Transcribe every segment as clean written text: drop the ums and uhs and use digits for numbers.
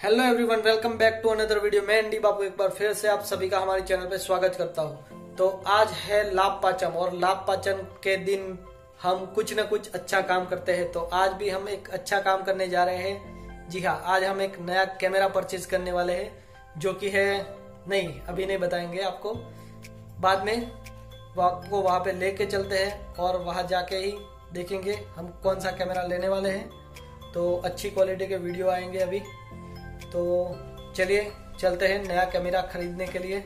Hello everyone, welcome back to another video. मैं ND Babu एक बार फिर से आप सभी का हमारे चैनल पे स्वागत करता हूं। तो आज है लाभ पाचम और लाभ पाचम के दिन हम कुछ न कुछ अच्छा काम करते हैं। तो आज भी हम एक अच्छा काम करने जा रहे हैं। जी हाँ, आज हम एक नया कैमरा परचेज करने वाले हैं, जो कि है नहीं, अभी नहीं बताएंगे आपको, बाद में आपको वहां पे लेके चलते हैं और वहां जाके ही देखेंगे हम कौन सा कैमरा लेने वाले हैं। तो अच्छी क्वालिटी के वीडियो आएंगे अभी। तो चलिए चलते हैं नया कैमरा खरीदने के लिए।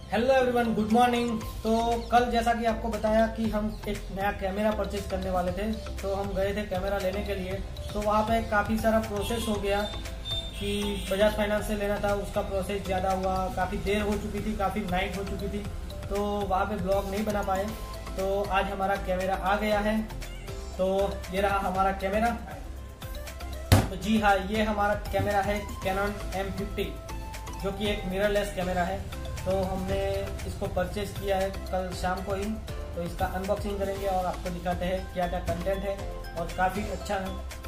Hello everyone, good morning. तो कल जैसा कि आपको बताया कि हम एक नया कैमरा परचेज करने वाले थे, तो हम गए थे कैमरा लेने के लिए। तो वहाँ पे काफ़ी सारा प्रोसेस हो गया कि बजाज फाइनेंस से लेना था, उसका प्रोसेस ज़्यादा हुआ, काफ़ी देर हो चुकी थी, काफ़ी नाइट हो चुकी थी, तो वहाँ पे ब्लॉग नहीं बना पाए। तो आज हमारा कैमरा आ गया है। तो ये रहा हमारा कैमरा। तो जी हाँ, ये हमारा कैमरा है Canon M50, जो कि एक मिररलेस कैमरा है। तो हमने इसको परचेज किया है कल शाम को ही। तो इसका अनबॉक्सिंग करेंगे और आपको दिखाते हैं क्या क्या कंटेंट है। और काफ़ी अच्छा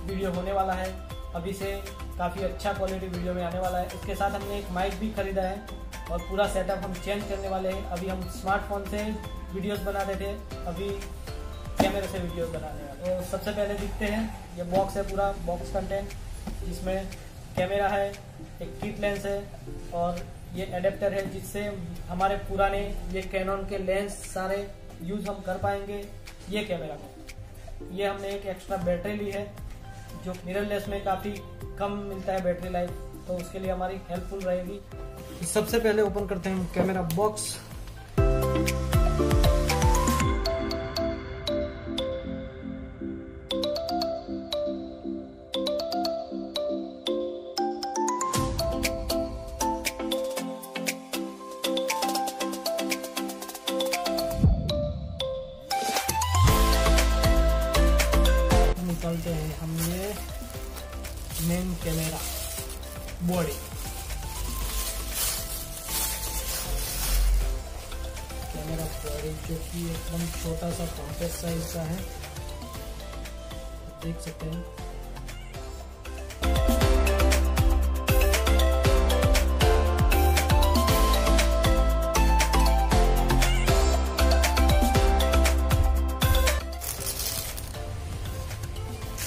वीडियो होने वाला है, अभी से काफ़ी अच्छा क्वालिटी वीडियो में आने वाला है। इसके साथ हमने एक माइक भी खरीदा है और पूरा सेटअप हम चेंज करने वाले हैं। अभी हम स्मार्टफोन से वीडियोस बनाते थे, अभी कैमरे से वीडियोस बना रहे हैं। तो सबसे पहले दिखते हैं, ये बॉक्स है, पूरा बॉक्स कंटेंट, जिसमें कैमरा है, एक किट लेंस है और ये एडेप्टर है, जिससे हमारे पुराने ये कैनन के लेंस सारे यूज हम कर पाएंगे ये कैमरा में। ये हमने एक एक्स्ट्रा बैटरी ली है, जो मिररलेस में काफ़ी कम मिलता है बैटरी लाइफ, तो उसके लिए हमारी हेल्पफुल रहेगी। सबसे पहले ओपन करते हैं कैमरा बॉक्स। निकालते हैं हम ये main camera body. Camera body जो कि एकदम छोटा सा कॉम्पैक्ट साइज का है, देख सकते हैं।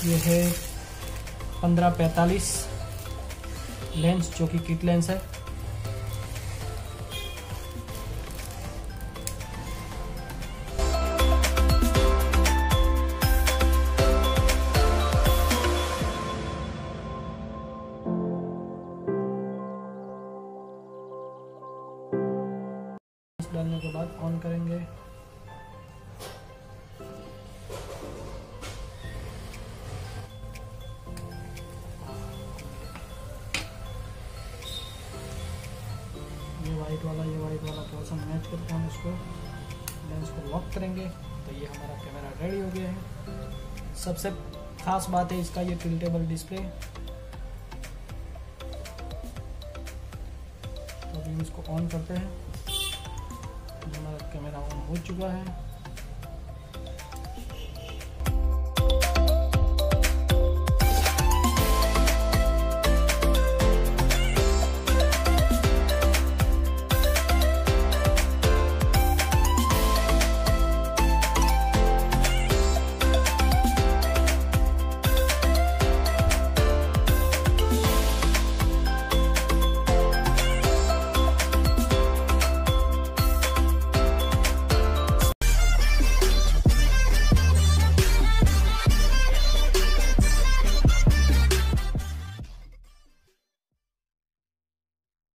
ये है 15-45 लेंस, जो कि किट लेंस है। डालने के बाद ऑन करेंगे। ये वाइट वाला थोड़ा सा मैच करके हम इसको लेंस को लॉक करेंगे। तो ये हमारा कैमरा रेडी हो गया है। सबसे खास बात है इसका ये टिल्टेबल डिस्प्ले। तो अभी हम इसको ऑन करते हैं। हमारा कैमरा ऑन हो चुका है।